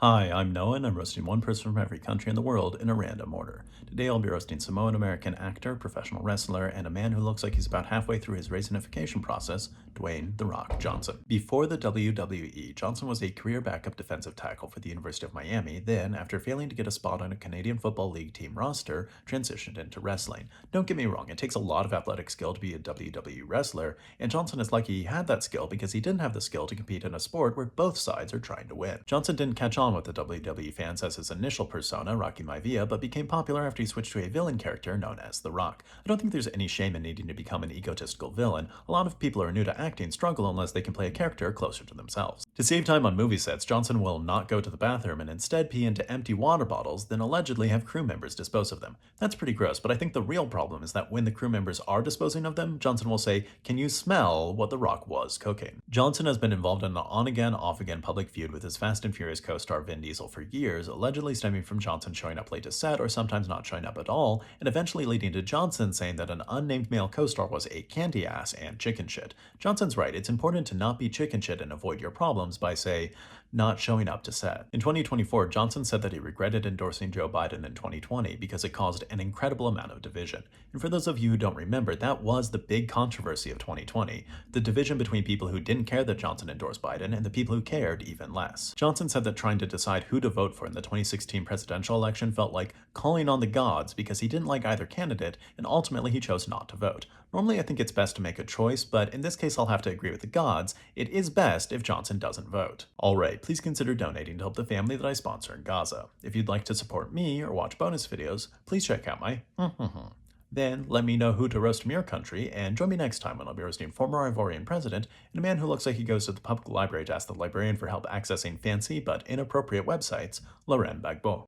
Hi, I'm Noah, and I'm roasting one person from every country in the world in a random order. Today I'll be roasting Samoan American actor, professional wrestler, and a man who looks like he's about halfway through his racification process, Dwayne "The Rock" Johnson. Before the WWE, Johnson was a career backup defensive tackle for the University of Miami, then, after failing to get a spot on a Canadian Football League team roster, transitioned into wrestling. Don't get me wrong, it takes a lot of athletic skill to be a WWE wrestler, and Johnson is lucky he had that skill because he didn't have the skill to compete in a sport where both sides are trying to win. Johnson didn't catch on with the WWE fans as his initial persona, Rocky Maivia, but became popular after he switched to a villain character known as The Rock. I don't think there's any shame in needing to become an egotistical villain. A lot of people who are new to acting struggle unless they can play a character closer to themselves. To save time on movie sets, Johnson will not go to the bathroom and instead pee into empty water bottles, then allegedly have crew members dispose of them. That's pretty gross, but I think the real problem is that when the crew members are disposing of them, Johnson will say, "Can you smell what The Rock was cooking?" Johnson has been involved in an on-again, off-again public feud with his Fast and Furious co-star Vin Diesel for years, allegedly stemming from Johnson showing up late to set or sometimes not showing up at all, and eventually leading to Johnson saying that an unnamed male co-star was a candy ass and chicken shit. Johnson's right, it's important to not be chicken shit and avoid your problems by, say, not showing up to set. In 2024, Johnson said that he regretted endorsing Joe Biden in 2020 because it caused an incredible amount of division. And for those of you who don't remember, that was the big controversy of 2020, the division between people who didn't care that Johnson endorsed Biden and the people who cared even less. Johnson said that trying to decide who to vote for in the 2016 presidential election felt like calling on the gods because he didn't like either candidate and ultimately he chose not to vote. Normally I think it's best to make a choice, but in this case I'll have to agree with the gods. It is best if Johnson doesn't vote. Alright, please consider donating to help the family that I sponsor in Gaza. If you'd like to support me or watch bonus videos, please check out my Then let me know who to roast from your country, and join me next time when I'll be roasting former Ivorian president and a man who looks like he goes to the public library to ask the librarian for help accessing fancy but inappropriate websites, Laurent Gbagbo.